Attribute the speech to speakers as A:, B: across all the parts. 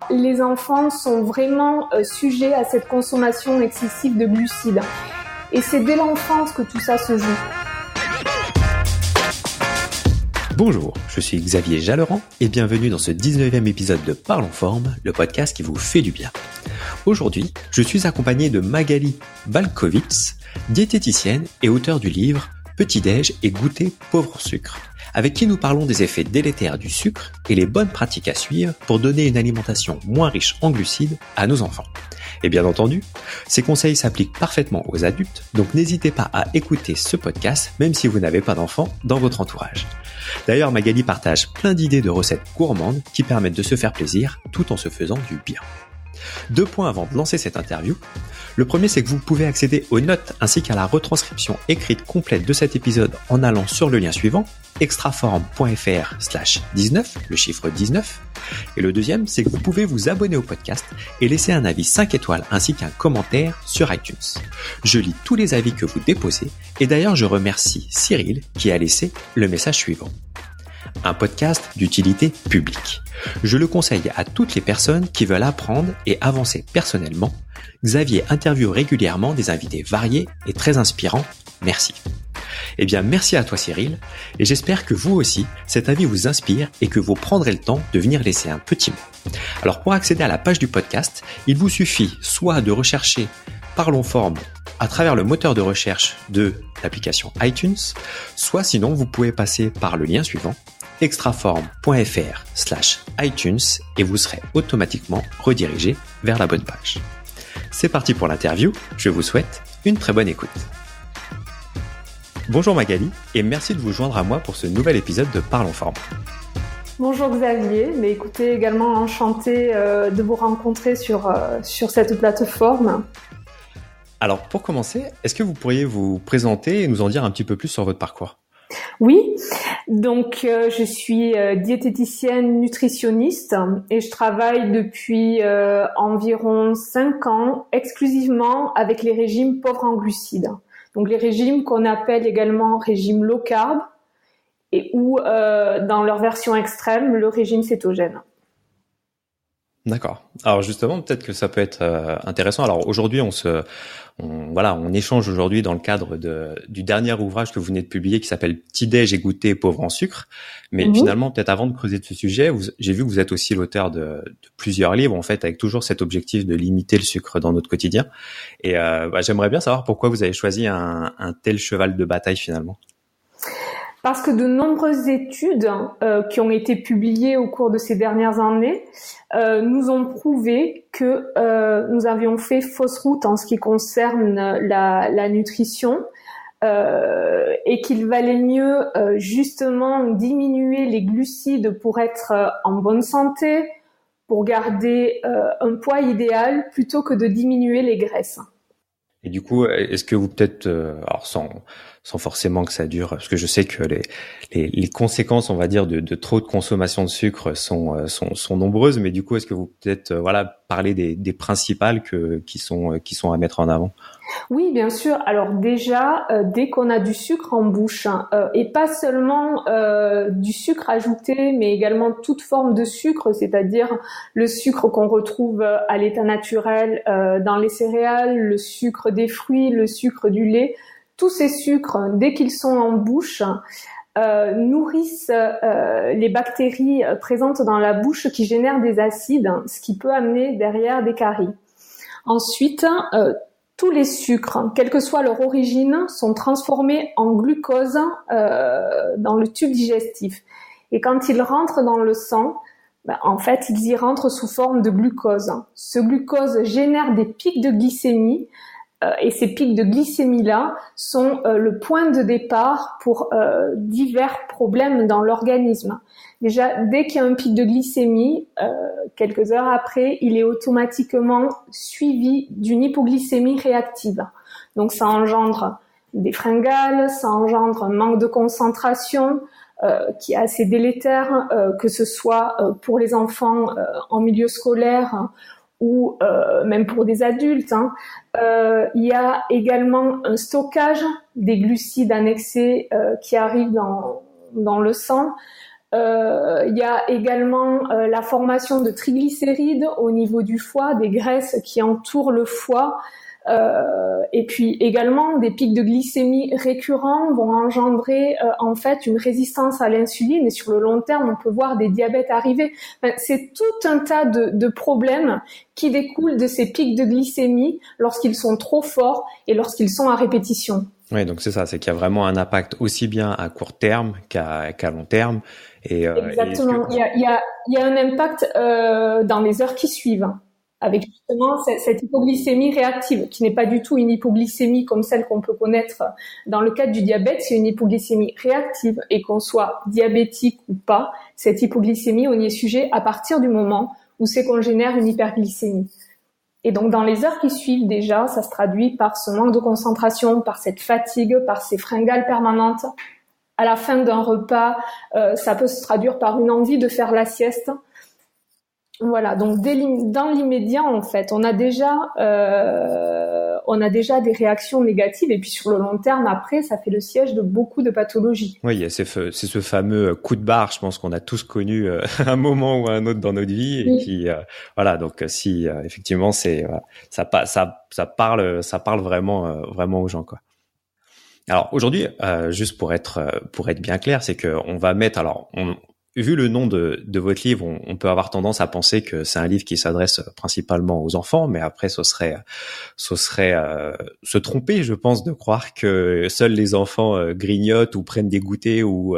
A: Les enfants sont vraiment sujets à cette consommation excessive de glucides. Et c'est dès l'enfance que tout ça se joue.
B: Bonjour, je suis Xavier Jalleran et bienvenue dans ce 19e épisode de Parlons Forme, le podcast qui vous fait du bien. Aujourd'hui, je suis accompagné de Magali Balkovits, diététicienne et auteure du livre Petit-déj et goûter pauvre en sucre, avec qui nous parlons des effets délétères du sucre et les bonnes pratiques à suivre pour donner une alimentation moins riche en glucides à nos enfants. Et bien entendu, ces conseils s'appliquent parfaitement aux adultes, donc n'hésitez pas à écouter ce podcast même si vous n'avez pas d'enfants dans votre entourage. D'ailleurs, Magali partage plein d'idées de recettes gourmandes qui permettent de se faire plaisir tout en se faisant du bien. 2 points avant de lancer cette interview. Le premier, c'est que vous pouvez accéder aux notes ainsi qu'à la retranscription écrite complète de cet épisode en allant sur le lien suivant, extraforme.fr/19, le chiffre 19. Et le deuxième, c'est que vous pouvez vous abonner au podcast et laisser un avis 5 étoiles ainsi qu'un commentaire sur iTunes. Je lis tous les avis que vous déposez et d'ailleurs je remercie Cyril qui a laissé le message suivant. Un podcast d'utilité publique. Je le conseille à toutes les personnes qui veulent apprendre et avancer personnellement. Xavier interviewe régulièrement des invités variés et très inspirants. Merci. Eh bien, merci à toi Cyril, et j'espère que vous aussi, cet avis vous inspire et que vous prendrez le temps de venir laisser un petit mot. Alors pour accéder à la page du podcast, il vous suffit soit de rechercher Parlons Forme à travers le moteur de recherche de l'application iTunes, soit sinon vous pouvez passer par le lien suivant, extraforme.fr/iTunes, et vous serez automatiquement redirigé vers la bonne page. C'est parti pour l'interview, je vous souhaite une très bonne écoute. Bonjour Magali, et merci de vous joindre à moi pour ce nouvel épisode de Parlons Forme.
A: Bonjour Xavier, mais écoutez, également enchantée de vous rencontrer sur cette plateforme.
B: Alors pour commencer, est-ce que vous pourriez vous présenter et nous en dire un petit peu plus sur votre parcours ?
A: Oui, donc je suis diététicienne nutritionniste et je travaille depuis environ 5 ans exclusivement avec les régimes pauvres en glucides. Donc les régimes qu'on appelle également régime low carb et ou dans leur version extrême, le régime cétogène.
B: D'accord. Alors justement, peut-être que ça peut être intéressant. Alors aujourd'hui, on échange aujourd'hui dans le cadre du dernier ouvrage que vous venez de publier qui s'appelle Petit-déj et goûter pauvre en sucre. Mais finalement, peut-être avant de creuser de ce sujet, j'ai vu que vous êtes aussi l'auteur de plusieurs livres, en fait, avec toujours cet objectif de limiter le sucre dans notre quotidien. Et j'aimerais bien savoir pourquoi vous avez choisi un tel cheval de bataille finalement.
A: Parce que de nombreuses études qui ont été publiées au cours de ces dernières années nous ont prouvé que nous avions fait fausse route en ce qui concerne la nutrition et qu'il valait mieux justement diminuer les glucides pour être en bonne santé, pour garder un poids idéal, plutôt que de diminuer les graisses.
B: Et du coup, est-ce que vous peut-être, alors sans forcément que ça dure, parce que je sais que les conséquences, on va dire, de trop de consommation de sucre sont nombreuses, mais du coup, est-ce que vous peut-être, parler des principales qui sont à mettre en avant?
A: Oui, bien sûr. Alors déjà, dès qu'on a du sucre en bouche, et pas seulement du sucre ajouté, mais également toute forme de sucre, c'est-à-dire le sucre qu'on retrouve à l'état naturel dans les céréales, le sucre des fruits, le sucre du lait, tous ces sucres, dès qu'ils sont en bouche, nourrissent les bactéries présentes dans la bouche qui génèrent des acides, ce qui peut amener derrière des caries. Ensuite, tous les sucres, quelle que soit leur origine, sont transformés en glucose dans le tube digestif. Et quand ils rentrent dans le sang, en fait, ils y rentrent sous forme de glucose. Ce glucose génère des pics de glycémie et ces pics de glycémie-là sont le point de départ pour divers problèmes dans l'organisme. Déjà, dès qu'il y a un pic de glycémie, quelques heures après, il est automatiquement suivi d'une hypoglycémie réactive. Donc ça engendre des fringales, ça engendre un manque de concentration qui est assez délétère, que ce soit pour les enfants en milieu scolaire ou même pour des adultes. Il y a également un stockage des glucides annexés qui arrivent dans le sang. Il y a également la formation de triglycérides au niveau du foie, des graisses qui entourent le foie. Et puis également des pics de glycémie récurrents vont engendrer en fait une résistance à l'insuline, et sur le long terme on peut voir des diabètes arriver. Enfin, c'est tout un tas de problèmes qui découlent de ces pics de glycémie lorsqu'ils sont trop forts et lorsqu'ils sont à répétition.
B: Oui, donc c'est ça, c'est qu'il y a vraiment un impact aussi bien à court terme qu'à long terme.
A: Exactement. Il y a un impact dans les heures qui suivent, avec justement cette hypoglycémie réactive, qui n'est pas du tout une hypoglycémie comme celle qu'on peut connaître dans le cadre du diabète, c'est une hypoglycémie réactive, et qu'on soit diabétique ou pas, cette hypoglycémie, on y est sujet à partir du moment où c'est qu'on génère une hyperglycémie. Et donc dans les heures qui suivent déjà, ça se traduit par ce manque de concentration, par cette fatigue, par ces fringales permanentes. À la fin d'un repas, ça peut se traduire par une envie de faire la sieste. Voilà, donc dans l'immédiat, en fait, on a déjà des réactions négatives, et puis sur le long terme, après, ça fait le siège de beaucoup de pathologies.
B: Oui, c'est ce fameux coup de barre, je pense qu'on a tous connu un moment ou un autre dans notre vie, et qui voilà, donc si effectivement ça parle vraiment aux gens, quoi. Alors aujourd'hui, juste pour être bien clair, c'est que on va mettre, vu le nom de votre livre, on peut avoir tendance à penser que c'est un livre qui s'adresse principalement aux enfants, mais après ce serait se tromper, je pense, de croire que seuls les enfants grignotent ou prennent des goûters ou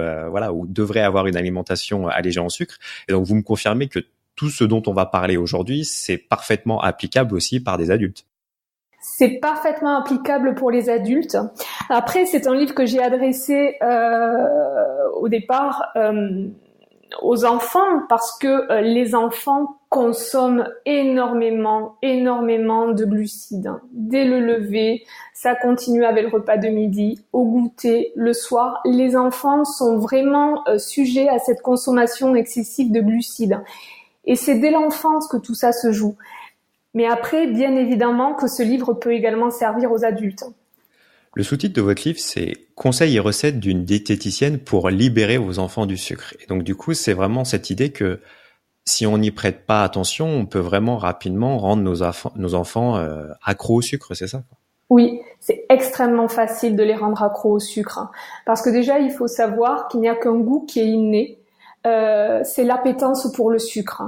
B: devraient avoir une alimentation allégée en sucre. Et donc vous me confirmez que tout ce dont on va parler aujourd'hui, c'est parfaitement applicable aussi par des adultes.
A: C'est parfaitement applicable pour les adultes. Après, c'est un livre que j'ai adressé au départ aux enfants, parce que les enfants consomment énormément de glucides. Dès le lever, ça continue avec le repas de midi, au goûter, le soir. Les enfants sont vraiment sujets à cette consommation excessive de glucides. Et c'est dès l'enfance que tout ça se joue. Mais après, bien évidemment que ce livre peut également servir aux adultes.
B: Le sous-titre de votre livre, c'est « Conseils et recettes d'une diététicienne pour libérer vos enfants du sucre ». Et donc, du coup, c'est vraiment cette idée que si on n'y prête pas attention, on peut vraiment rapidement rendre nos enfants accros au sucre, c'est ça, quoi?
A: Oui, c'est extrêmement facile de les rendre accros au sucre. Parce que déjà, il faut savoir qu'il n'y a qu'un goût qui est inné. C'est l'appétence pour le sucre.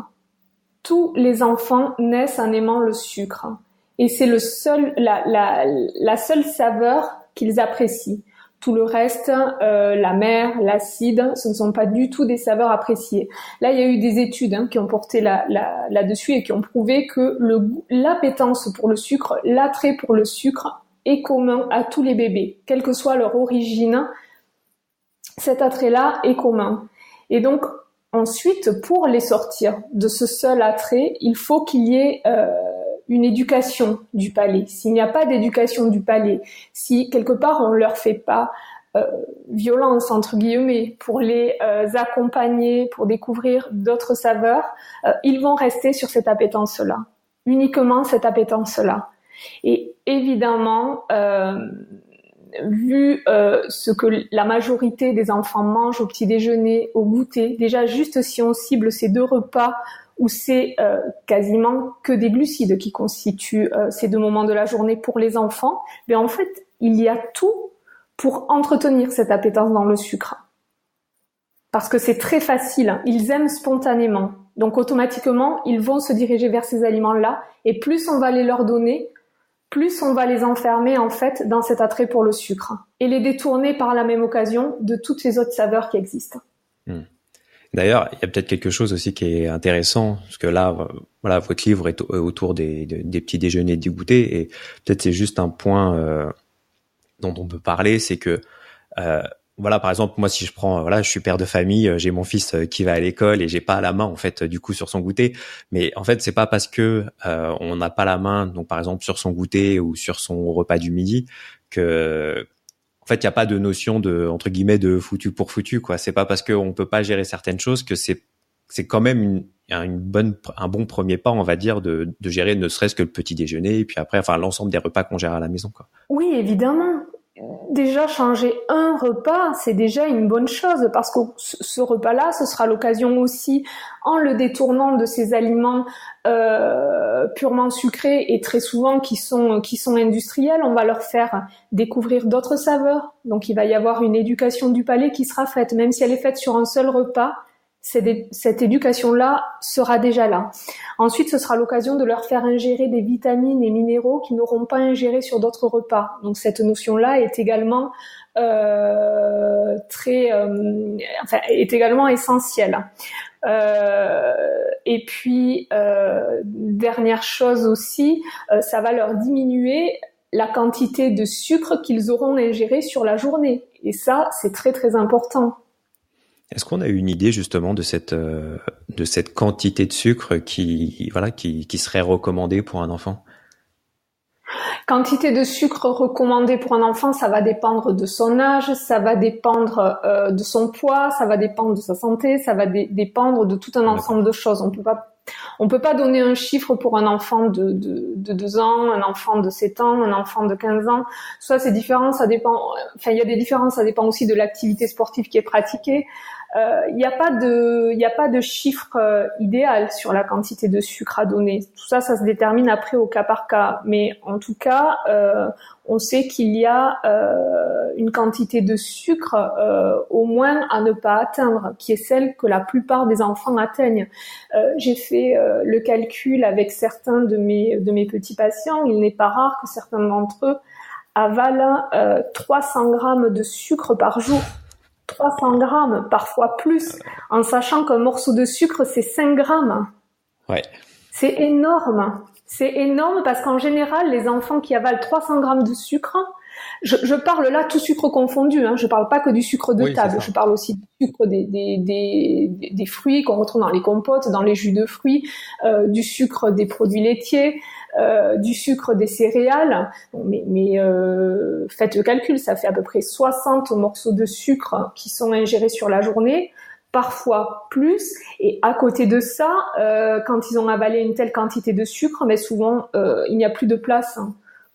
A: Tous les enfants naissent en aimant le sucre. Et c'est la seule saveur qu'ils apprécient. Tout le reste, l'amer, l'acide, ce ne sont pas du tout des saveurs appréciées. Là, il y a eu des études qui ont porté là-dessus et qui ont prouvé que l'appétence pour le sucre, l'attrait pour le sucre est commun à tous les bébés. Quelle que soit leur origine, cet attrait-là est commun. Et donc, ensuite, pour les sortir de ce seul attrait, il faut qu'il y ait une éducation du palais. S'il n'y a pas d'éducation du palais, si quelque part on leur fait pas violence entre guillemets pour les accompagner, pour découvrir d'autres saveurs, ils vont rester sur cette appétence-là, uniquement cette appétence-là. Et évidemment, vu ce que la majorité des enfants mangent au petit déjeuner, au goûter, déjà juste si on cible ces 2 repas où c'est quasiment que des glucides qui constituent ces 2 moments de la journée pour les enfants, mais en fait, il y a tout pour entretenir cette appétence dans le sucre. Parce que c'est très facile, ils aiment spontanément. Donc automatiquement, ils vont se diriger vers ces aliments-là, et plus on va les leur donner, plus on va les enfermer en fait dans cet attrait pour le sucre et les détourner par la même occasion de toutes les autres saveurs qui existent.
B: D'ailleurs, il y a peut-être quelque chose aussi qui est intéressant, parce que là, voilà, votre livre est autour des petits déjeuners, des goûters, et peut-être c'est juste un point dont on peut parler, c'est que voilà, par exemple, moi, si je prends, voilà, je suis père de famille, j'ai mon fils qui va à l'école et j'ai pas la main, en fait, du coup, sur son goûter. Mais en fait, c'est pas parce que on n'a pas la main, donc par exemple sur son goûter ou sur son repas du midi, que en fait, il y a pas de notion de entre guillemets de foutu pour foutu, quoi. C'est pas parce que on peut pas gérer certaines choses que c'est quand même un bon premier pas, on va dire, de gérer ne serait-ce que le petit déjeuner et puis après, enfin, l'ensemble des repas qu'on gère à la maison, quoi.
A: Oui, évidemment. déjà changer un repas, c'est déjà une bonne chose parce que ce repas-là, ce sera l'occasion aussi, en le détournant de ces aliments purement sucrés et très souvent qui sont industriels, on va leur faire découvrir d'autres saveurs. Donc il va y avoir une éducation du palais qui sera faite, même si elle est faite sur un seul repas. Cette éducation-là sera déjà là. Ensuite, ce sera l'occasion de leur faire ingérer des vitamines et minéraux qu'ils n'auront pas ingérés sur d'autres repas. Donc cette notion-là est également est également essentielle. Et puis dernière chose aussi, ça va leur diminuer la quantité de sucre qu'ils auront ingéré sur la journée. Et ça, c'est très très important.
B: Est-ce qu'on a une idée justement de cette quantité de sucre qui serait recommandée pour un enfant?
A: Quantité de sucre recommandée pour un enfant, ça va dépendre de son âge, ça va dépendre de son poids, ça va dépendre de sa santé, ça va dépendre de tout un ensemble de choses. On peut pas donner un chiffre pour un enfant de 2 ans, un enfant de 7 ans, un enfant de 15 ans. Soit c'est différent, ça dépend. Enfin, il y a des différences, ça dépend aussi de l'activité sportive qui est pratiquée. Il n'y a pas de chiffre idéal sur la quantité de sucre à donner. Tout ça, ça se détermine après au cas par cas. Mais en tout cas, on sait qu'il y a une quantité de sucre au moins à ne pas atteindre, qui est celle que la plupart des enfants atteignent. J'ai fait le calcul avec certains de mes petits patients. Il n'est pas rare que certains d'entre eux avalent 300 grammes de sucre par jour. 300 grammes, parfois plus, en sachant qu'un morceau de sucre, c'est 5 grammes.
B: Ouais.
A: C'est énorme. C'est énorme parce qu'en général, les enfants qui avalent 300 grammes de sucre, je parle là tout sucre confondu, hein, je parle pas que du sucre de table, je parle aussi du sucre des fruits qu'on retrouve dans les compotes, dans les jus de fruits, du sucre des produits laitiers, du sucre des céréales. Mais faites le calcul, ça fait à peu près 60 morceaux de sucre qui sont ingérés sur la journée, parfois plus. Et à côté de ça, quand ils ont avalé une telle quantité de sucre, mais souvent il n'y a plus de place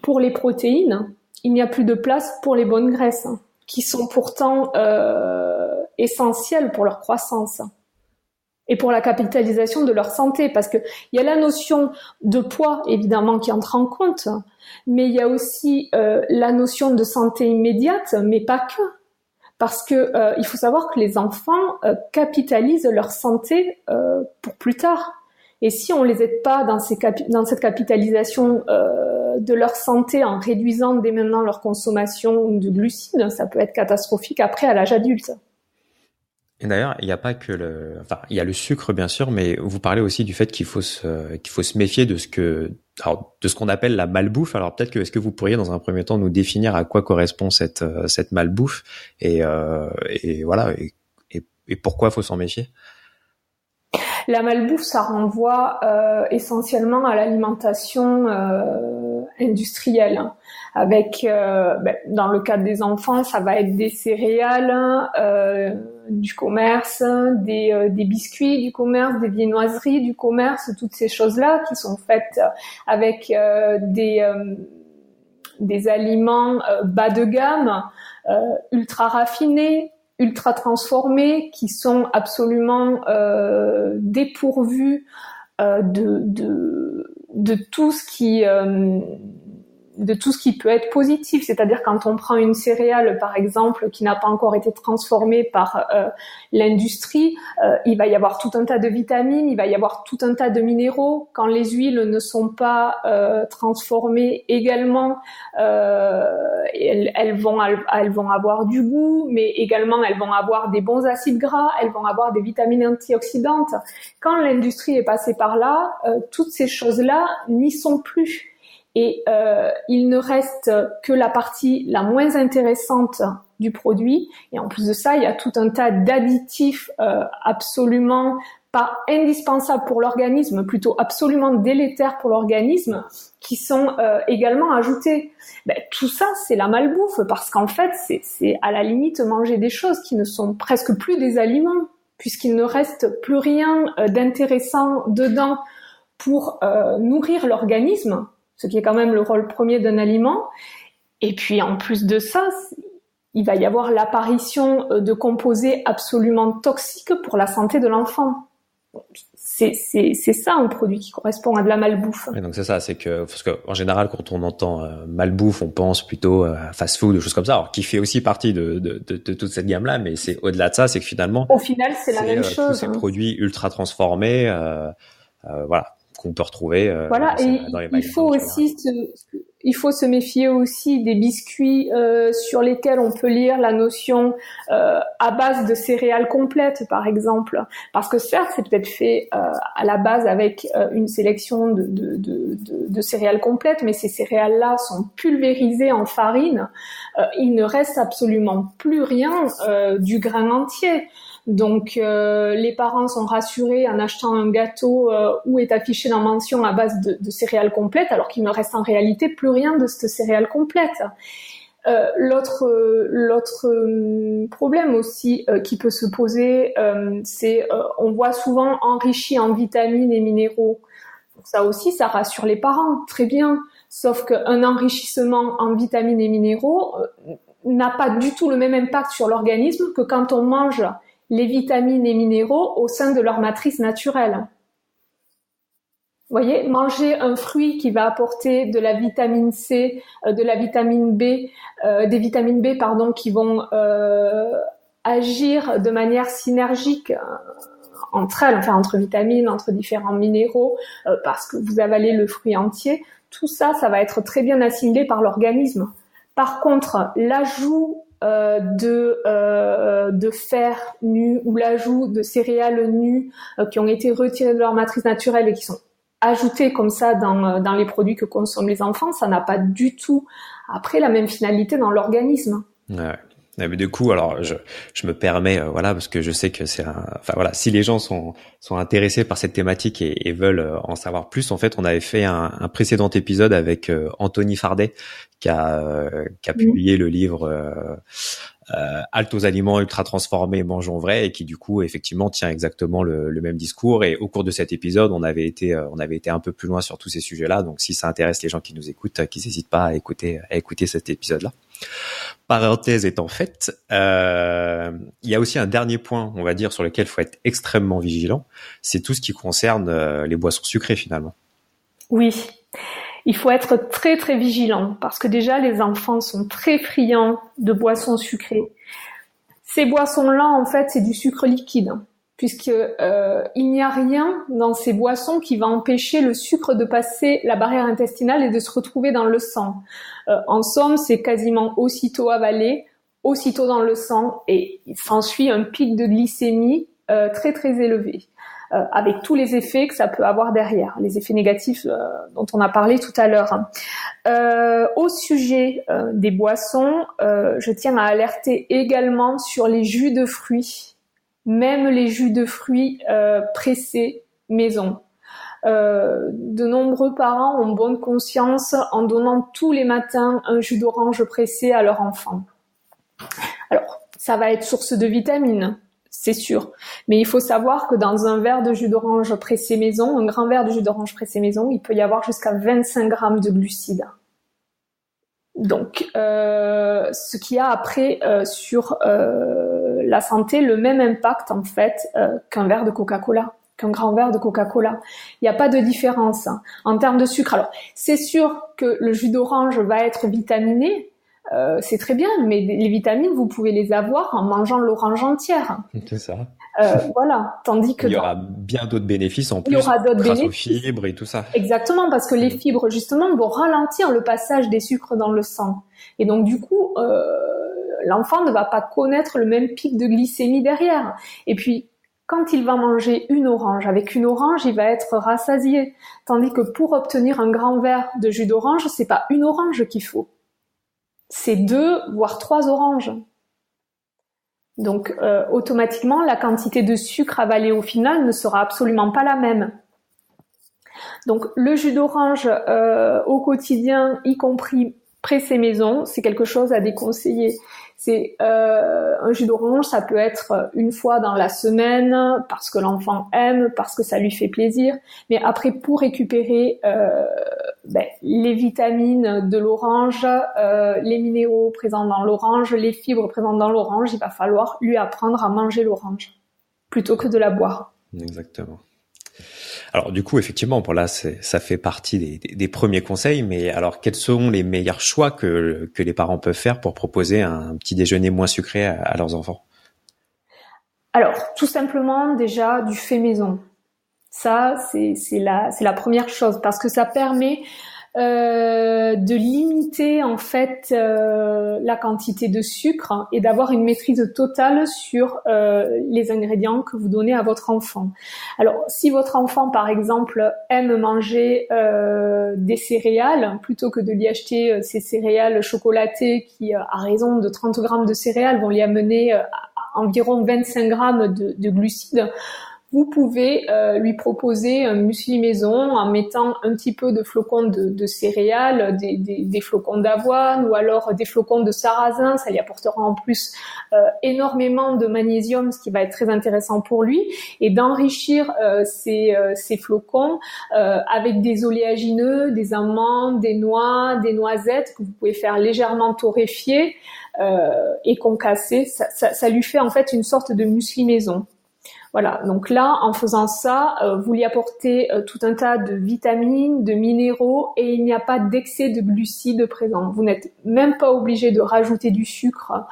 A: pour les protéines, il n'y a plus de place pour les bonnes graisses, qui sont pourtant essentielles pour leur croissance et pour la capitalisation de leur santé, parce que il y a la notion de poids évidemment qui entre en compte, mais il y a aussi la notion de santé immédiate, mais pas que, parce que il faut savoir que les enfants capitalisent leur santé pour plus tard. Et si on les aide pas dans cette capitalisation de leur santé en réduisant dès maintenant leur consommation de glucides, ça peut être catastrophique après à l'âge adulte.
B: Et d'ailleurs, il n'y a pas que il y a le sucre bien sûr, mais vous parlez aussi du fait qu'il faut se méfier de ce qu'on appelle la malbouffe. Alors peut-être est-ce que vous pourriez dans un premier temps nous définir à quoi correspond cette malbouffe et voilà et pourquoi faut s'en méfier?
A: La malbouffe, ça renvoie essentiellement à l'alimentation industrielle. Avec, dans le cas des enfants, ça va être des céréales du commerce, des biscuits du commerce, des viennoiseries du commerce, toutes ces choses-là qui sont faites avec des aliments bas de gamme, ultra raffinés, ultra transformés, qui sont absolument dépourvus de tout ce qui peut être positif. C'est-à-dire quand on prend une céréale, par exemple, qui n'a pas encore été transformée par l'industrie, il va y avoir tout un tas de vitamines, il va y avoir tout un tas de minéraux. Quand les huiles ne sont pas transformées également, elles vont avoir du goût, mais également elles vont avoir des bons acides gras, elles vont avoir des vitamines antioxydantes. Quand l'industrie est passée par là, toutes ces choses-là n'y sont plus. Et il ne reste que la partie la moins intéressante du produit. Et en plus de ça, il y a tout un tas d'additifs absolument pas indispensables pour l'organisme, plutôt absolument délétères pour l'organisme, qui sont également ajoutés. Tout ça, c'est la malbouffe, parce qu'en fait, c'est à la limite manger des choses qui ne sont presque plus des aliments, puisqu'il ne reste plus rien d'intéressant dedans pour nourrir l'organisme, ce qui est quand même le rôle premier d'un aliment. Et puis en plus de ça, il va y avoir l'apparition de composés absolument toxiques pour la santé de l'enfant. C'est ça un produit qui correspond à de la malbouffe.
B: Et donc c'est ça, c'est que parce que en général quand on entend malbouffe, on pense plutôt à fast-food, des choses comme ça, alors qui fait aussi partie de toute cette gamme-là, mais c'est au-delà de ça, c'est que finalement,
A: au final, c'est la même chose.
B: Tous ces produits ultra transformés, voilà, qu'on peut retrouver.
A: Voilà, et
B: dans les
A: il faut aussi se méfier aussi des biscuits sur lesquels on peut lire la notion à base de céréales complètes, par exemple, parce que certes, c'est peut-être fait à la base avec une sélection de céréales complètes, mais ces céréales-là sont pulvérisées en farine. Il ne reste absolument plus rien du grain entier. Donc les parents sont rassurés en achetant un gâteau où est affiché la mention à base de céréales complètes, alors qu'il ne reste en réalité plus rien de cette céréale complète. L'autre problème aussi qui peut se poser, c'est on voit souvent enrichi en vitamines et minéraux. Donc ça aussi, ça rassure les parents, très bien. Sauf qu'un enrichissement en vitamines et minéraux n'a pas du tout le même impact sur l'organisme que quand on mange les vitamines et minéraux au sein de leur matrice naturelle. Vous voyez, manger un fruit qui va apporter de la vitamine C, de la vitamine B, des vitamines B, qui vont agir de manière synergique entre elles, enfin entre vitamines, entre différents minéraux, parce que vous avalez le fruit entier. Tout ça, ça va être très bien assimilé par l'organisme. Par contre, l'ajout de fer nu ou l'ajout de céréales nues qui ont été retirées de leur matrice naturelle et qui sont ajoutées comme ça dans les produits que consomment les enfants, ça n'a pas du tout après la même finalité dans l'organisme.
B: Ouais. Mais du coup, alors je me permets, voilà, parce que je sais que enfin voilà, si les gens sont intéressés par cette thématique et veulent en savoir plus, en fait, on avait fait un précédent épisode avec Anthony Fardet qui a publié le livre Halte aux aliments ultra transformés, mangeons vrai, et qui du coup effectivement tient exactement le même discours. Et au cours de cet épisode, on avait été un peu plus loin sur tous ces sujets-là. Donc si ça intéresse les gens qui nous écoutent, qu'ils n'hésitent pas à écouter cet épisode-là. Parenthèse étant faite, il y a aussi un dernier point, on va dire, sur lequel il faut être extrêmement vigilant. C'est tout ce qui concerne les boissons sucrées finalement.
A: Oui. Il faut être très très vigilant parce que déjà les enfants sont très friands de boissons sucrées. Ces boissons-là, en fait, c'est du sucre liquide, puisque il n'y a rien dans ces boissons qui va empêcher le sucre de passer la barrière intestinale et de se retrouver dans le sang. En somme, c'est quasiment aussitôt avalé, aussitôt dans le sang, et il s'ensuit un pic de glycémie très très élevé. Avec tous les effets que ça peut avoir derrière, les effets négatifs dont on a parlé tout à l'heure. Au sujet des boissons, je tiens à alerter également sur les jus de fruits, même les jus de fruits pressés maison. De nombreux parents ont bonne conscience en donnant tous les matins un jus d'orange pressé à leur enfant. Alors, ça va être source de vitamines, c'est sûr. Mais il faut savoir que dans un verre de jus d'orange pressé maison, un grand verre de jus d'orange pressé maison, il peut y avoir jusqu'à 25 grammes de glucides. Donc, ce qui a après sur la santé le même impact en fait qu'un verre de Coca-Cola, qu'un grand verre de Coca-Cola. Il n'y a pas de différence en termes de sucre. Alors, c'est sûr que le jus d'orange va être vitaminé. C'est très bien, mais les vitamines, vous pouvez les avoir en mangeant l'orange entière.
B: C'est ça.
A: Voilà. Tandis que
B: il y aura bien d'autres bénéfices en plus.
A: Il y aura d'autres
B: grâce
A: bénéfices.
B: aux fibres et tout ça.
A: Exactement, parce que les fibres, justement, vont ralentir le passage des sucres dans le sang. Et donc, du coup, l'enfant ne va pas connaître le même pic de glycémie derrière. Et puis, quand il va manger une orange, avec une orange, il va être rassasié. Tandis que pour obtenir un grand verre de jus d'orange, c'est pas une orange qu'il faut. C'est 2, voire 3 oranges. Donc, automatiquement, la quantité de sucre avalée au final ne sera absolument pas la même. Donc, le jus d'orange au quotidien, y compris pressé maison, c'est quelque chose à déconseiller. C'est un jus d'orange, ça peut être une fois dans la semaine parce que l'enfant aime, parce que ça lui fait plaisir. Mais après, pour récupérer les vitamines de l'orange, les minéraux présents dans l'orange, les fibres présentes dans l'orange, il va falloir lui apprendre à manger l'orange plutôt que de la boire.
B: Exactement. Alors du coup, effectivement, pour là, ça fait partie des premiers conseils, mais alors quels sont les meilleurs choix que les parents peuvent faire pour proposer un petit déjeuner moins sucré à leurs enfants?
A: Alors, tout simplement, déjà, du fait maison. Ça, c'est la première chose, parce que ça permet de limiter en fait la quantité de sucre et d'avoir une maîtrise totale sur les ingrédients que vous donnez à votre enfant. Alors, si votre enfant, par exemple, aime manger des céréales, plutôt que de lui acheter ces céréales chocolatées qui, à raison de 30 grammes de céréales, vont lui amener environ 25 grammes de glucides, vous pouvez lui proposer un muesli maison en mettant un petit peu de flocons de céréales, des flocons d'avoine ou alors des flocons de sarrasin. Ça lui apportera en plus énormément de magnésium, ce qui va être très intéressant pour lui, et d'enrichir ces flocons avec des oléagineux, des amandes, des noix, des noisettes que vous pouvez faire légèrement torréfier et concasser. Ça lui fait en fait une sorte de muesli maison. Voilà, donc là, en faisant ça, vous lui apportez tout un tas de vitamines, de minéraux, et il n'y a pas d'excès de glucides présents. Vous n'êtes même pas obligé de rajouter du sucre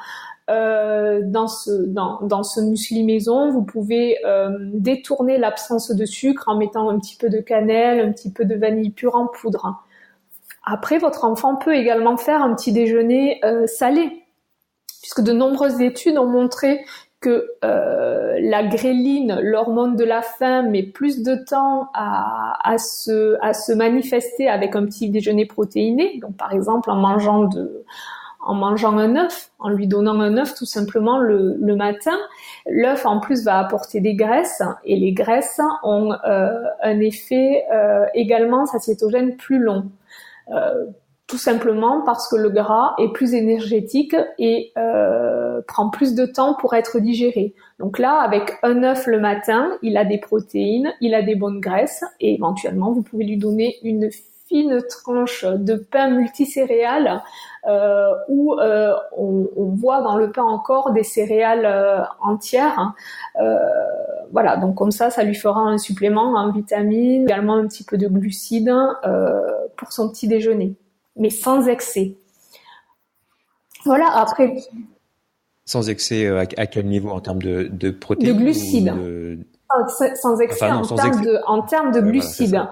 A: dans ce muesli maison. Vous pouvez détourner l'absence de sucre en mettant un petit peu de cannelle, un petit peu de vanille pure en poudre. Après, votre enfant peut également faire un petit déjeuner salé, puisque de nombreuses études ont montré que la gréline, l'hormone de la faim, met plus de temps à se manifester avec un petit déjeuner protéiné. Donc, par exemple, en mangeant un œuf, en lui donnant un œuf tout simplement le matin. L'œuf, en plus, va apporter des graisses, et les graisses ont un effet également satiétogène plus long. Tout simplement parce que le gras est plus énergétique et prend plus de temps pour être digéré. Donc là, avec un œuf le matin, il a des protéines, il a des bonnes graisses, et éventuellement, vous pouvez lui donner une fine tranche de pain multicéréales où on voit dans le pain encore des céréales entières. Voilà, donc comme ça lui fera un supplément en vitamines, également un petit peu de glucides pour son petit déjeuner, mais sans excès. Voilà, après...
B: Sans excès à quel niveau en termes de protéines?
A: De glucides. Sans excès en termes de glucides. Voilà,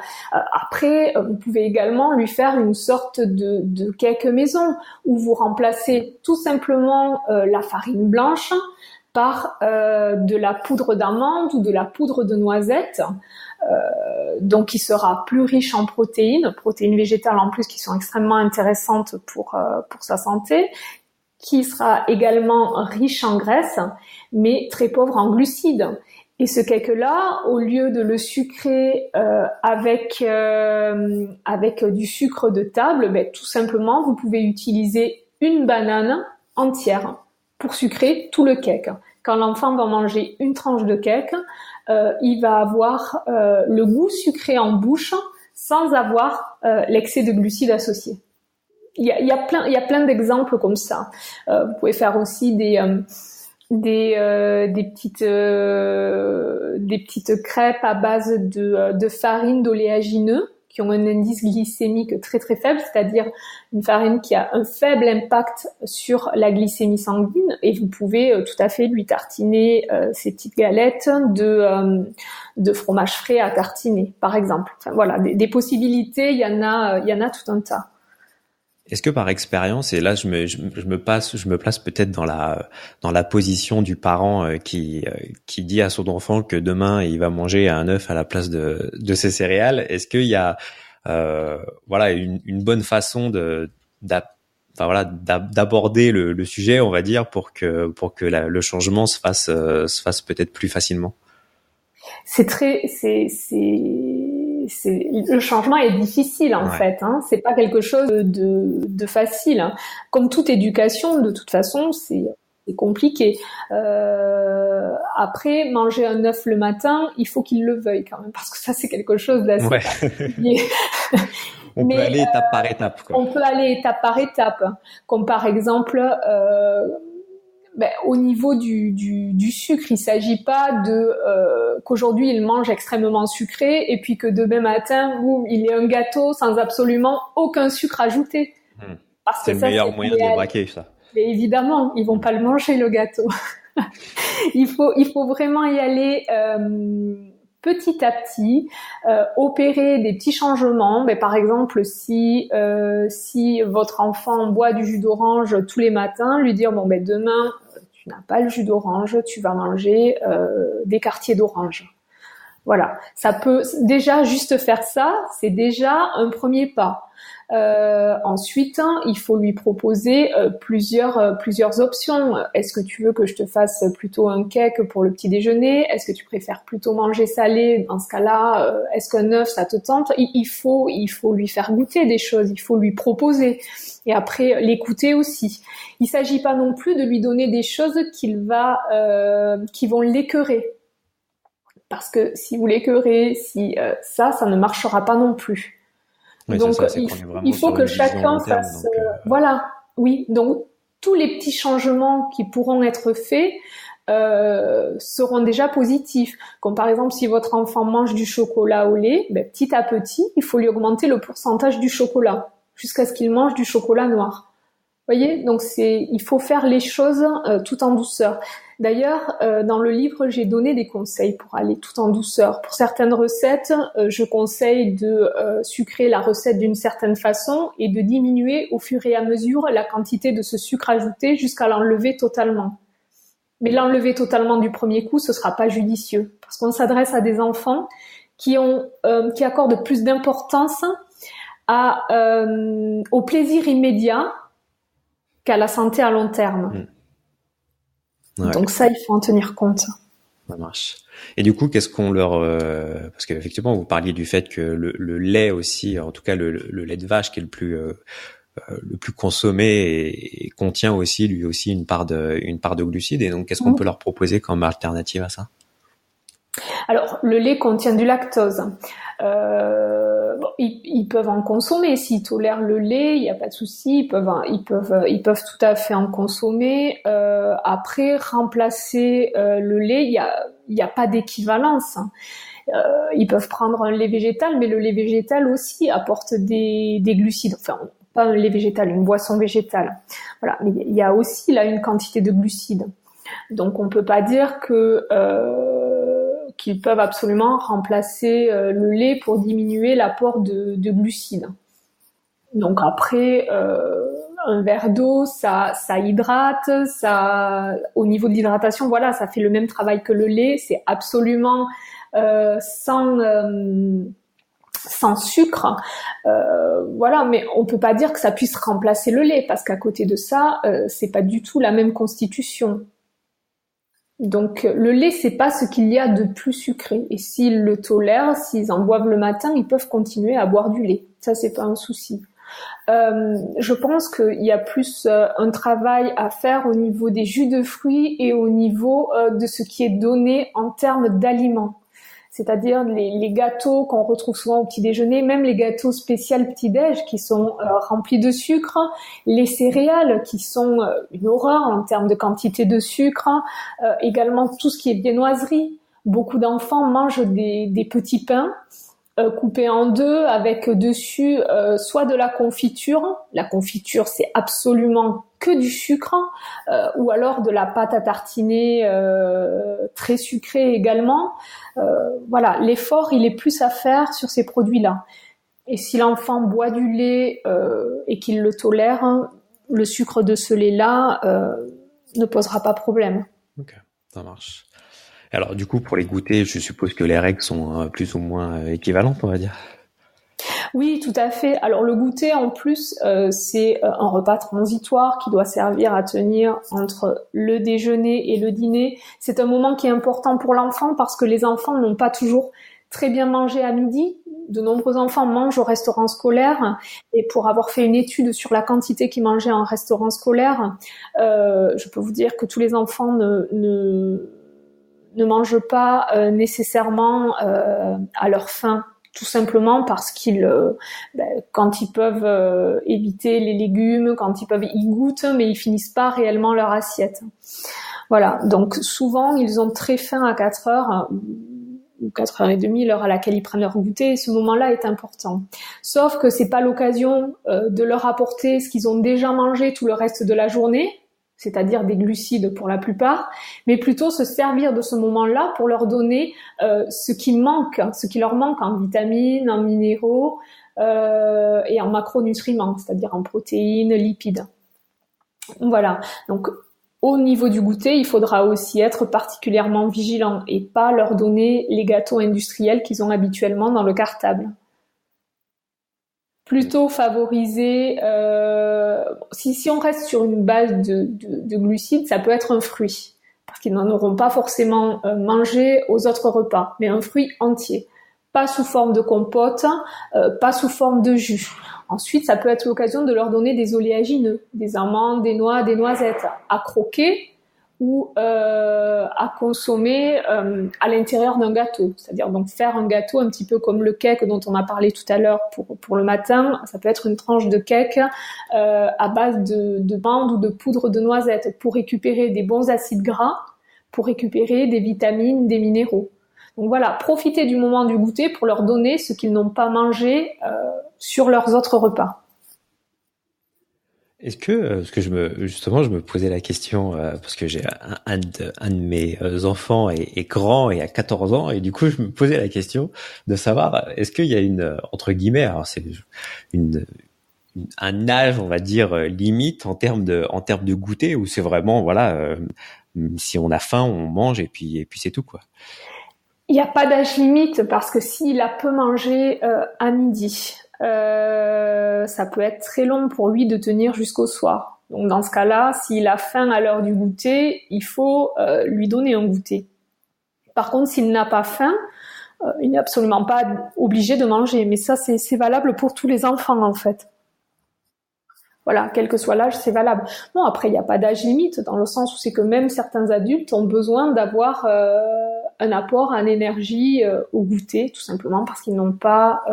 A: après, vous pouvez également lui faire une sorte de cake maison où vous remplacez tout simplement la farine blanche par de la poudre d'amande ou de la poudre de noisette, donc qui sera plus riche en protéines végétales en plus qui sont extrêmement intéressantes pour sa santé, qui sera également riche en graisse, mais très pauvre en glucides. Et ce cake-là, au lieu de le sucrer avec du sucre de table, tout simplement, vous pouvez utiliser une banane entière pour sucrer tout le cake. Quand l'enfant va manger une tranche de cake, il va avoir le goût sucré en bouche sans avoir l'excès de glucides associé. Il y a plein d'exemples comme ça. Vous pouvez faire aussi des petites crêpes à base de farine d'oléagineux qui ont un indice glycémique très très faible, c'est-à-dire une farine qui a un faible impact sur la glycémie sanguine, et vous pouvez tout à fait lui tartiner ces petites galettes de fromage frais à tartiner, par exemple. Enfin, voilà, des possibilités, il y en a tout un tas.
B: Est-ce que par expérience, et là je me place peut-être dans la position du parent qui dit à son enfant que demain il va manger un œuf à la place de ses céréales, est-ce qu'il y a une bonne façon d'aborder le sujet, on va dire, pour que le changement se fasse peut-être plus facilement?
A: Le changement est difficile en fait, hein. C'est pas quelque chose de facile, hein. Comme toute éducation, de toute façon, c'est compliqué. Après, manger un œuf le matin, il faut qu'il le veuille quand même, parce que ça c'est quelque chose d'assez particulier.
B: On peut aller étape par étape, quoi.
A: On peut aller étape par étape, comme par exemple au niveau du sucre, il s'agit pas de qu'aujourd'hui il mange extrêmement sucré et puis que demain matin, boum, il ait un gâteau sans absolument aucun sucre ajouté.
B: Parce que c'est le meilleur moyen de les braquer, ça.
A: Mais évidemment, ils vont pas le manger, le gâteau. il faut vraiment y aller petit à petit, opérer des petits changements. Mais par exemple, si votre enfant boit du jus d'orange tous les matins, lui dire demain tu n'as pas le jus d'orange, tu vas manger des quartiers d'orange. Voilà, ça peut déjà juste faire ça, c'est déjà un premier pas. Ensuite, il faut lui proposer plusieurs options. Est-ce que tu veux que je te fasse plutôt un cake pour le petit déjeuner? Est-ce que tu préfères plutôt manger salé? Dans ce cas-là, est-ce qu'un œuf ça te tente? Il faut lui faire goûter des choses, il faut lui proposer. Et après, l'écouter aussi. Il s'agit pas non plus de lui donner des choses qui vont l'écœurer. Parce que si vous l'écœurez, ça ne marchera pas non plus.
B: Oui,
A: donc,
B: ça,
A: il faut que chacun fasse... Voilà, oui. Donc, tous les petits changements qui pourront être faits seront déjà positifs. Comme par exemple, si votre enfant mange du chocolat au lait, petit à petit, il faut lui augmenter le pourcentage du chocolat jusqu'à ce qu'il mange du chocolat noir. Vous voyez, donc il faut faire les choses tout en douceur. D'ailleurs, dans le livre, j'ai donné des conseils pour aller tout en douceur. Pour certaines recettes, je conseille de sucrer la recette d'une certaine façon et de diminuer au fur et à mesure la quantité de ce sucre ajouté jusqu'à l'enlever totalement. Mais l'enlever totalement du premier coup, ce sera pas judicieux parce qu'on s'adresse à des enfants qui accordent plus d'importance au plaisir immédiat qu'à la santé à long terme. Ouais. Donc ça, il faut en tenir compte.
B: Ça marche. Et du coup, qu'est-ce qu'on leur... parce qu'effectivement, vous parliez du fait que le lait aussi, en tout cas le lait de vache qui est le plus consommé et contient aussi, lui aussi, une part de glucides. Et donc, qu'est-ce qu'on peut leur proposer comme alternative à ça?
A: Alors, le lait contient du lactose. Ils peuvent en consommer s'ils tolèrent le lait, il n'y a pas de souci. Ils peuvent tout à fait en consommer. Après, remplacer le lait, il y a pas d'équivalence. Ils peuvent prendre un lait végétal, mais le lait végétal aussi apporte des glucides. Enfin, pas un lait végétal, une boisson végétale. Voilà, mais il y a aussi là une quantité de glucides. Donc, on peut pas dire qu'ils peuvent absolument remplacer le lait pour diminuer l'apport de glucides. Donc après, un verre d'eau, ça hydrate, au niveau de l'hydratation, voilà, ça fait le même travail que le lait. C'est absolument sans sucre, voilà, mais on peut pas dire que ça puisse remplacer le lait parce qu'à côté de ça, c'est pas du tout la même constitution. Donc le lait, c'est pas ce qu'il y a de plus sucré. Et s'ils le tolèrent, s'ils en boivent le matin, ils peuvent continuer à boire du lait. Ça, c'est pas un souci. Je pense qu'il y a plus un travail à faire au niveau des jus de fruits et au niveau de ce qui est donné en termes d'aliments. C'est-à-dire les gâteaux qu'on retrouve souvent au petit déjeuner, même les gâteaux spéciaux petit-déj qui sont remplis de sucre, les céréales qui sont une horreur en termes de quantité de sucre, également tout ce qui est viennoiserie. Beaucoup d'enfants mangent des petits pains coupés en deux avec dessus soit de la confiture. La confiture, c'est absolument que du sucre, ou alors de la pâte à tartiner très sucrée également. Voilà, l'effort, il est plus à faire sur ces produits-là. Et si l'enfant boit du lait et qu'il le tolère, le sucre de ce lait-là ne posera pas problème.
B: Ok, ça marche. Alors du coup, pour les goûters, je suppose que les règles sont plus ou moins équivalentes, on va dire.
A: Oui, tout à fait. Alors le goûter, en plus, c'est un repas transitoire qui doit servir à tenir entre le déjeuner et le dîner. C'est un moment qui est important pour l'enfant parce que les enfants n'ont pas toujours très bien mangé à midi. De nombreux enfants mangent au restaurant scolaire et pour avoir fait une étude sur la quantité qu'ils mangeaient en restaurant scolaire, je peux vous dire que tous les enfants ne mangent pas nécessairement à leur faim tout simplement parce qu'ils, quand ils peuvent éviter les légumes, quand ils peuvent, ils goûtent, mais ils finissent pas réellement leur assiette. Voilà, donc souvent ils ont très faim à 4 heures ou 4h30, l'heure à laquelle ils prennent leur goûter, et ce moment-là est important. Sauf que c'est pas l'occasion de leur apporter ce qu'ils ont déjà mangé tout le reste de la journée, c'est-à-dire des glucides pour la plupart, mais plutôt se servir de ce moment-là pour leur donner ce qui leur manque en vitamines, en minéraux et en macronutriments, c'est-à-dire en protéines, lipides. Voilà, donc au niveau du goûter, il faudra aussi être particulièrement vigilant et pas leur donner les gâteaux industriels qu'ils ont habituellement dans le cartable. Plutôt favoriser, si on reste sur une base de glucides, ça peut être un fruit, parce qu'ils n'en auront pas forcément mangé aux autres repas, mais un fruit entier, pas sous forme de compote, pas sous forme de jus. Ensuite, ça peut être l'occasion de leur donner des oléagineux, des amandes, des noix, des noisettes, à croquer ou à consommer à l'intérieur d'un gâteau. C'est-à-dire donc faire un gâteau un petit peu comme le cake dont on a parlé tout à l'heure pour le matin. Ça peut être une tranche de cake à base de mandes ou de poudre de noisettes pour récupérer des bons acides gras, pour récupérer des vitamines, des minéraux. Donc voilà, profitez du moment du goûter pour leur donner ce qu'ils n'ont pas mangé sur leurs autres repas.
B: Est-ce que, parce que je me posais la question, parce que j'ai un de mes enfants est grand et a 14 ans, et du coup, je me posais la question de savoir, est-ce qu'il y a une, entre guillemets, alors c'est un âge, on va dire, limite en termes de goûter, ou c'est vraiment, voilà, si on a faim, on mange, et puis c'est tout, quoi.
A: Il n'y a pas d'âge limite parce que s'il a peu mangé à midi, ça peut être très long pour lui de tenir jusqu'au soir. Donc dans ce cas-là, s'il a faim à l'heure du goûter, il faut lui donner un goûter. Par contre, s'il n'a pas faim, il n'est absolument pas obligé de manger. Mais ça, c'est valable pour tous les enfants en fait. Voilà, quel que soit l'âge, c'est valable. Non, après, il n'y a pas d'âge limite, dans le sens où c'est que même certains adultes ont besoin d'avoir un apport en énergie au goûter, tout simplement parce qu'ils n'ont pas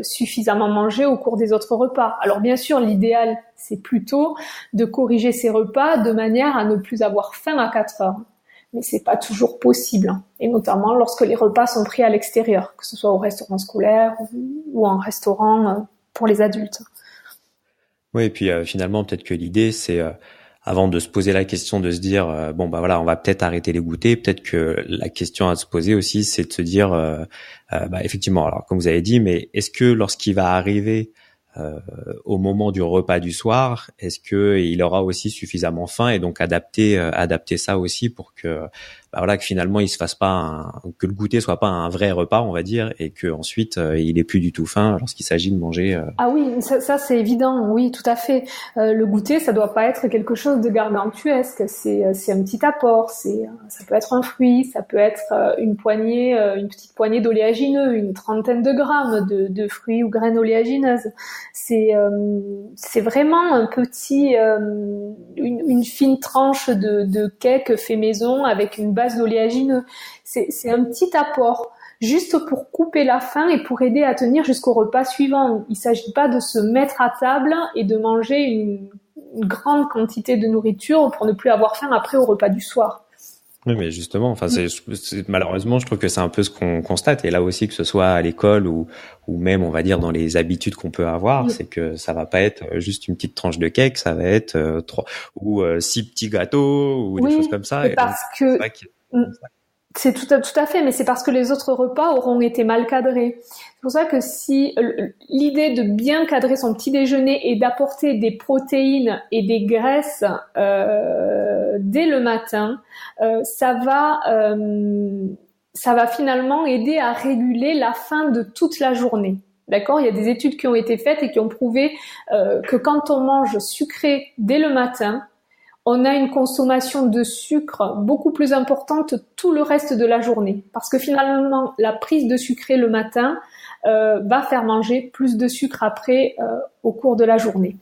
A: suffisamment mangé au cours des autres repas. Alors bien sûr, l'idéal, c'est plutôt de corriger ces repas de manière à ne plus avoir faim à 4 heures. Mais c'est pas toujours possible, et notamment lorsque les repas sont pris à l'extérieur, que ce soit au restaurant scolaire ou en restaurant pour les adultes.
B: Oui, et puis finalement, peut-être que l'idée, c'est avant de se poser la question de se dire bon bah voilà, on va peut-être arrêter les goûters, peut-être que la question à se poser aussi, c'est de se dire bah effectivement, alors comme vous avez dit, mais est-ce que lorsqu'il va arriver au moment du repas du soir, est-ce que il aura aussi suffisamment faim, et donc adapter ça aussi pour que bah voilà, que finalement il se fasse pas que le goûter soit pas un vrai repas, on va dire, et que ensuite il ait plus du tout faim lorsqu'il s'agit de manger.
A: Ah oui, ça c'est évident, oui, tout à fait. Le goûter, ça doit pas être quelque chose de gargantuesque, c'est un petit apport, ça peut être un fruit, ça peut être une petite poignée d'oléagineux, une trentaine de grammes de fruits ou graines oléagineuses. C'est vraiment un petit une fine tranche de cake fait maison avec une base d'oléagineux. C'est un petit apport juste pour couper la faim et pour aider à tenir jusqu'au repas suivant. Il ne s'agit pas de se mettre à table et de manger une grande quantité de nourriture pour ne plus avoir faim après au repas du soir.
B: Oui, mais justement, enfin, malheureusement, je trouve que c'est un peu ce qu'on constate. Et là aussi, que ce soit à l'école ou même, on va dire, dans les habitudes qu'on peut avoir, c'est que ça va pas être juste une petite tranche de cake, ça va être 3 ou 6 petits gâteaux ou des choses comme ça.
A: Et parce que c'est tout à fait, mais c'est parce que les autres repas auront été mal cadrés. C'est pour ça que si l'idée de bien cadrer son petit déjeuner et d'apporter des protéines et des graisses dès le matin, ça va finalement aider à réguler la faim de toute la journée. D'accord ? Il y a des études qui ont été faites et qui ont prouvé que quand on mange sucré dès le matin, on a une consommation de sucre beaucoup plus importante tout le reste de la journée. Parce que finalement, la prise de sucré le matin va faire manger plus de sucre après au cours de la journée.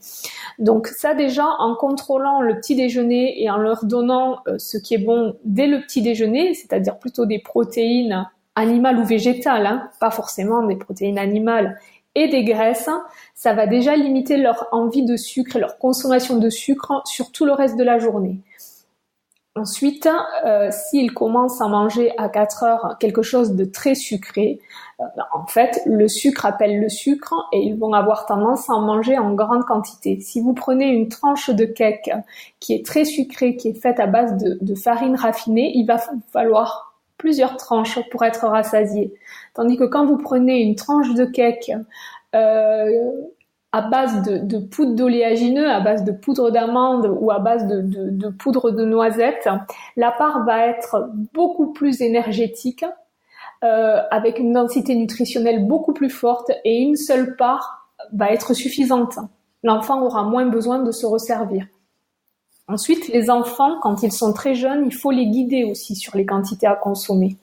A: Donc ça déjà, en contrôlant le petit déjeuner et en leur donnant ce qui est bon dès le petit déjeuner, c'est-à-dire plutôt des protéines animales ou végétales, hein, pas forcément des protéines animales, et des graisses, ça va déjà limiter leur envie de sucre et leur consommation de sucre sur tout le reste de la journée. Ensuite, s'ils commencent à manger à 4 heures quelque chose de très sucré, en fait, le sucre appelle le sucre et ils vont avoir tendance à en manger en grande quantité. Si vous prenez une tranche de cake qui est très sucrée, qui est faite à base de farine raffinée, il va vous falloir plusieurs tranches pour être rassasié. Tandis que quand vous prenez une tranche de cake à base de poudre d'oléagineux, à base de poudre d'amande ou à base de poudre de noisette, la part va être beaucoup plus énergétique, avec une densité nutritionnelle beaucoup plus forte et une seule part va être suffisante. L'enfant aura moins besoin de se resservir. Ensuite, les enfants, quand ils sont très jeunes, il faut les guider aussi sur les quantités à consommer.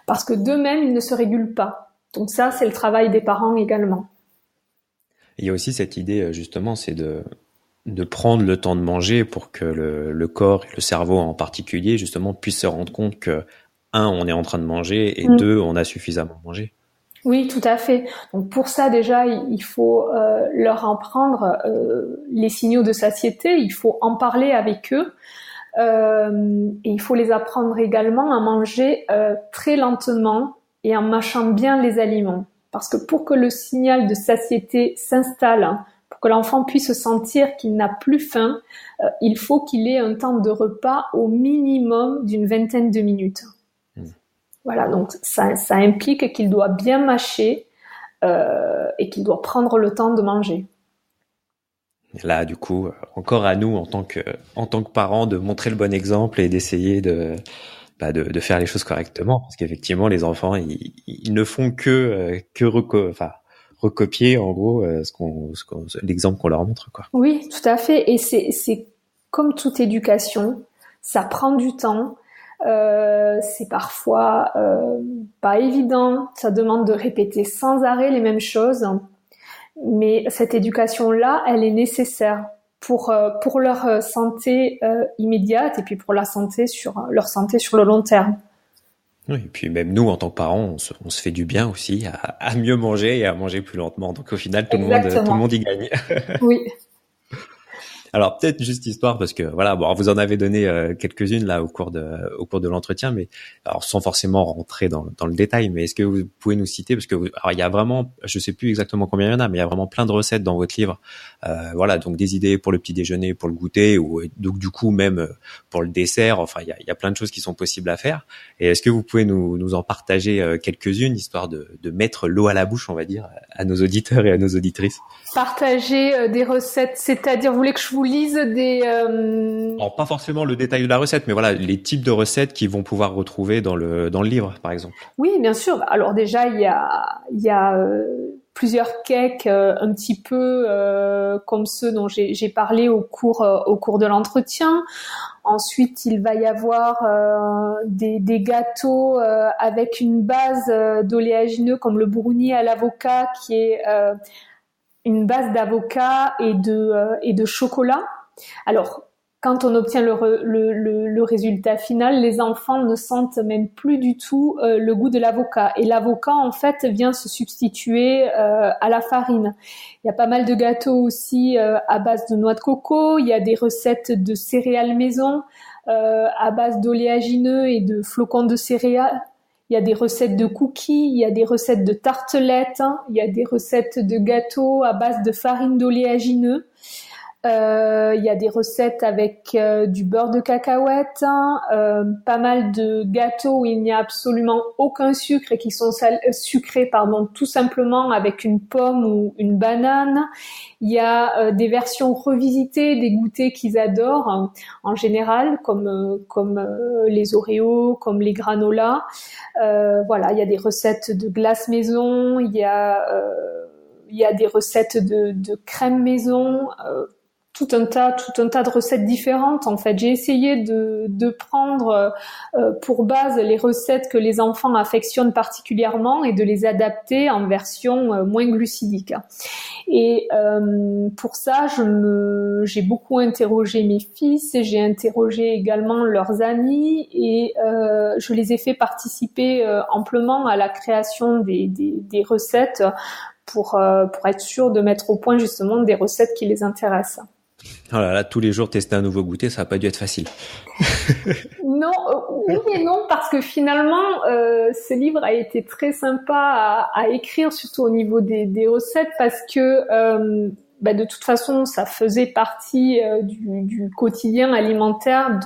A: Parce que d'eux-mêmes, ils ne se régulent pas. Donc ça, c'est le travail des parents également.
B: Il y a aussi cette idée, justement, c'est de prendre le temps de manger pour que le corps et le cerveau en particulier, justement, puissent se rendre compte que, un, on est en train de manger et deux, on a suffisamment mangé.
A: Oui, tout à fait. Donc pour ça, déjà, il faut leur en prendre les signaux de satiété, il faut en parler avec eux. Et il faut les apprendre également à manger très lentement et en mâchant bien les aliments. Parce que pour que le signal de satiété s'installe, pour que l'enfant puisse sentir qu'il n'a plus faim, il faut qu'il ait un temps de repas au minimum d'une 20aine de minutes. Voilà, donc ça implique qu'il doit bien mâcher et qu'il doit prendre le temps de manger.
B: Là, du coup, encore à nous, en tant que parents, de montrer le bon exemple et d'essayer de faire les choses correctement, parce qu'effectivement, les enfants, ils ne font que recopier, en gros, l'exemple qu'on leur montre, quoi.
A: Oui, tout à fait. Et c'est comme toute éducation, ça prend du temps. C'est parfois pas évident. Ça demande de répéter sans arrêt les mêmes choses. Mais cette éducation-là, elle est nécessaire pour leur santé immédiate et puis pour leur santé sur le long terme.
B: Oui, et puis même nous, en tant que parents, on se fait du bien aussi à mieux manger et à manger plus lentement. Donc au final, tout le monde y gagne.
A: Oui.
B: Alors peut-être juste histoire parce que voilà, bon, vous en avez donné quelques-unes là au cours de l'entretien, mais alors sans forcément rentrer dans le détail, mais est-ce que vous pouvez nous citer, parce que alors il y a vraiment, je sais plus exactement combien il y en a, mais il y a vraiment plein de recettes dans votre livre, voilà, donc des idées pour le petit déjeuner, pour le goûter, ou donc du coup même pour le dessert, enfin il y a plein de choses qui sont possibles à faire. Et est-ce que vous pouvez nous en partager quelques-unes, histoire de mettre l'eau à la bouche, on va dire, à nos auditeurs et à nos auditrices?
A: Partager des recettes, c'est-à-dire, vous voulez que je vous lise des...
B: Alors, pas forcément le détail de la recette, mais voilà, les types de recettes qu'ils vont pouvoir retrouver dans le livre, par exemple.
A: Oui, bien sûr. Alors déjà, il y a plusieurs cakes un petit peu comme ceux dont j'ai parlé au cours de l'entretien. Ensuite, il va y avoir des gâteaux avec une base d'oléagineux comme le brownie à l'avocat, qui est une base d'avocat et de chocolat. Alors, quand on obtient le résultat final, les enfants ne sentent même plus du tout le goût de l'avocat. Et l'avocat, en fait, vient se substituer à la farine. Il y a pas mal de gâteaux aussi à base de noix de coco. Il y a des recettes de céréales maison à base d'oléagineux et de flocons de céréales. Il y a des recettes de cookies, il y a des recettes de tartelettes, il y a des recettes de gâteaux à base de farine d'oléagineux. Il y a des recettes avec du beurre de cacahuète, pas mal de gâteaux où il n'y a absolument aucun sucre et qui sont sucrés, tout simplement avec une pomme ou une banane. Il y a des versions revisitées des goûters qu'ils adorent en général, comme les Oreos, comme les granolas. Voilà, il y a des recettes de glace maison, il y a des recettes de crème maison. tout un tas de recettes différentes. En fait, j'ai essayé de prendre pour base les recettes que les enfants affectionnent particulièrement et de les adapter en version moins glucidique. Et pour ça, j'ai beaucoup interrogé mes fils, et j'ai interrogé également leurs amis, et je les ai fait participer amplement à la création des recettes pour être sûr de mettre au point justement des recettes qui les intéressent.
B: Oh là là, tous les jours tester un nouveau goûter, ça va pas dû être facile.
A: Non, oui et non, parce que finalement, ce livre a été très sympa à écrire, surtout au niveau des recettes, parce que de toute façon, ça faisait partie du quotidien alimentaire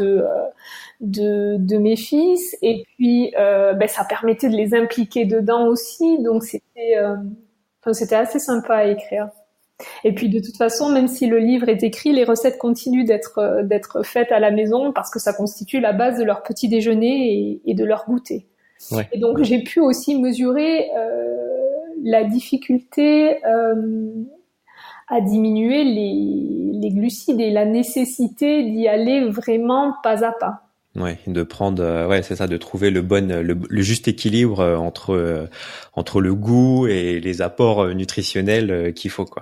A: de mes fils, et puis ça permettait de les impliquer dedans aussi, donc c'était assez sympa à écrire. Et puis de toute façon, même si le livre est écrit, les recettes continuent d'être faites à la maison parce que ça constitue la base de leur petit déjeuner et de leur goûter. Ouais. Et donc j'ai pu aussi mesurer la difficulté à diminuer les glucides et la nécessité d'y aller vraiment pas à pas.
B: Ouais, de prendre, c'est ça, de trouver le juste équilibre entre le goût et les apports nutritionnels qu'il faut, quoi.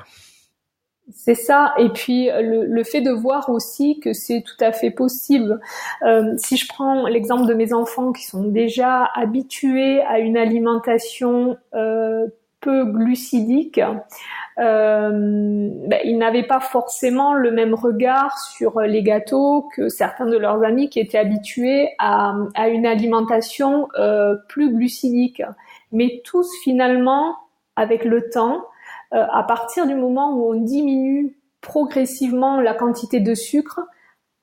A: C'est ça. Et puis le fait de voir aussi que c'est tout à fait possible. Si je prends l'exemple de mes enfants qui sont déjà habitués à une alimentation peu glucidique, ils n'avaient pas forcément le même regard sur les gâteaux que certains de leurs amis qui étaient habitués à une alimentation plus glucidique. Mais tous finalement, avec le temps, à partir du moment où on diminue progressivement la quantité de sucre,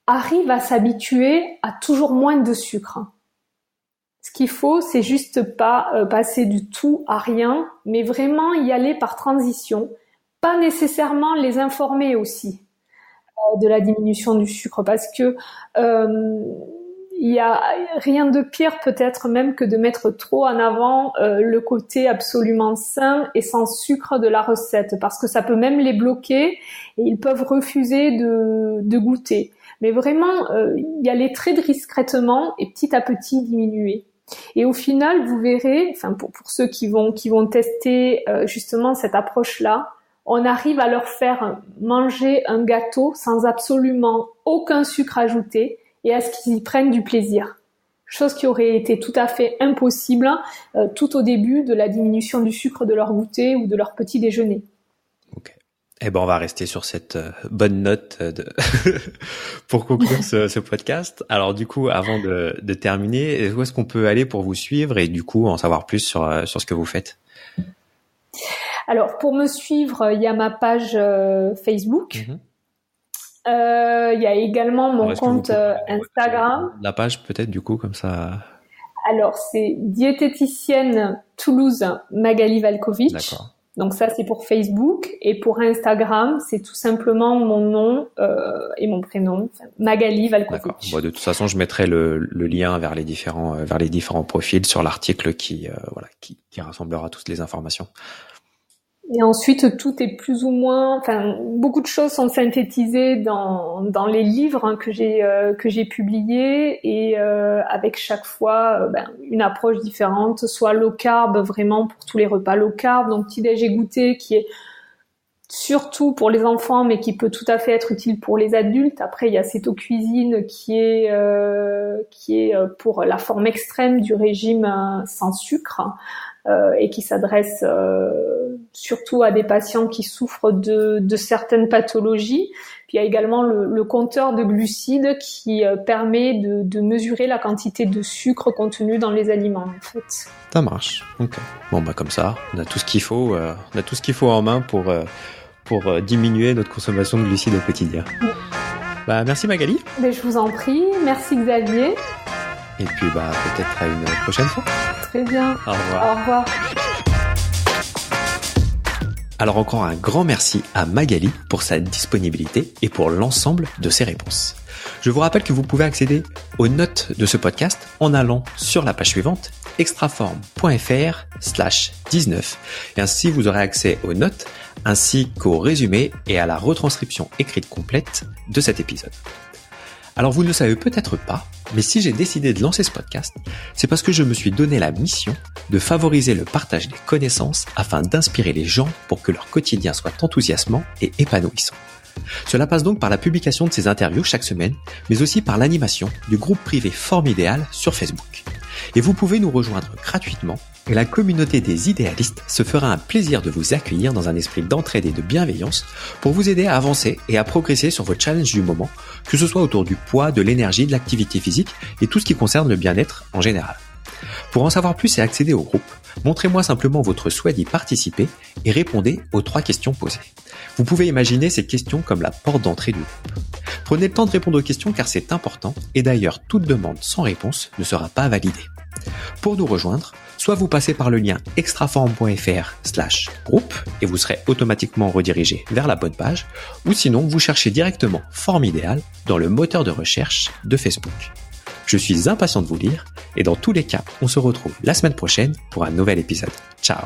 A: arrivent à s'habituer à toujours moins de sucre. Ce qu'il faut, c'est juste pas passer du tout à rien, mais vraiment y aller par transition. Pas nécessairement les informer aussi de la diminution du sucre, parce que il y a rien de pire peut-être même que de mettre trop en avant le côté absolument sain et sans sucre de la recette, parce que ça peut même les bloquer et ils peuvent refuser de goûter. Mais vraiment y aller très discrètement et petit à petit diminuer. Et au final, vous verrez, pour ceux qui vont tester justement cette approche-là, on arrive à leur faire manger un gâteau sans absolument aucun sucre ajouté et à ce qu'ils y prennent du plaisir. Chose qui aurait été tout à fait impossible tout au début de la diminution du sucre de leur goûter ou de leur petit déjeuner.
B: Ok. Eh ben, on va rester sur cette bonne note pour conclure ce podcast. Alors, du coup, avant de terminer, où est-ce qu'on peut aller pour vous suivre et du coup en savoir plus sur ce que vous faites?
A: Alors, pour me suivre, il y a ma page Facebook. Mm-hmm. Il y a également mon compte Instagram.
B: La page peut-être du coup comme ça.
A: Alors c'est diététicienne Toulouse Magali Valkovic.
B: D'accord.
A: Donc ça c'est pour Facebook, et pour Instagram c'est tout simplement mon nom et mon prénom, Magali Valkovic.
B: D'accord. Bon, de toute façon je mettrai le lien vers les différents profils sur l'article qui rassemblera toutes les informations.
A: Et ensuite, tout est plus ou moins, beaucoup de choses sont synthétisées dans les livres que j'ai publiés, et avec chaque fois une approche différente, soit low carb vraiment pour tous les repas low carb, donc petit déj et goûter qui est surtout pour les enfants mais qui peut tout à fait être utile pour les adultes. Après il y a Céto Cuisine qui est pour la forme extrême du régime sans sucre. Et qui s'adresse surtout à des patients qui souffrent de certaines pathologies. Puis il y a également le compteur de glucides qui permet de mesurer la quantité de sucre contenue dans les aliments, en fait.
B: Ça marche. Ok. Bon, comme ça, on a tout ce qu'il faut. On a tout ce qu'il faut en main pour diminuer notre consommation de glucides au quotidien. Oui. Merci Magali.
A: Je vous en prie. Merci Xavier.
B: Et puis peut-être à une prochaine fois.
A: Très bien.
B: Au revoir.
A: Au revoir.
B: Alors encore un grand merci à Magali pour sa disponibilité et pour l'ensemble de ses réponses. Je vous rappelle que vous pouvez accéder aux notes de ce podcast en allant sur la page suivante, extraform.fr/19. Et ainsi vous aurez accès aux notes ainsi qu'au résumé et à la retranscription écrite complète de cet épisode. Alors vous ne le savez peut-être pas, mais si j'ai décidé de lancer ce podcast, c'est parce que je me suis donné la mission de favoriser le partage des connaissances afin d'inspirer les gens pour que leur quotidien soit enthousiasmant et épanouissant. Cela passe donc par la publication de ces interviews chaque semaine, mais aussi par l'animation du groupe privé Forme Idéale sur Facebook. Et vous pouvez nous rejoindre gratuitement et la communauté des idéalistes se fera un plaisir de vous accueillir dans un esprit d'entraide et de bienveillance pour vous aider à avancer et à progresser sur vos challenges du moment, que ce soit autour du poids, de l'énergie, de l'activité physique et tout ce qui concerne le bien-être en général. Pour en savoir plus et accéder au groupe, montrez-moi simplement votre souhait d'y participer et répondez aux 3 questions posées. Vous pouvez imaginer ces questions comme la porte d'entrée du groupe. Prenez le temps de répondre aux questions car c'est important et d'ailleurs toute demande sans réponse ne sera pas validée. Pour nous rejoindre, soit vous passez par le lien extraform.fr/groupe et vous serez automatiquement redirigé vers la bonne page, ou sinon vous cherchez directement Forme Idéale dans le moteur de recherche de Facebook. Je suis impatient de vous lire et dans tous les cas, on se retrouve la semaine prochaine pour un nouvel épisode. Ciao!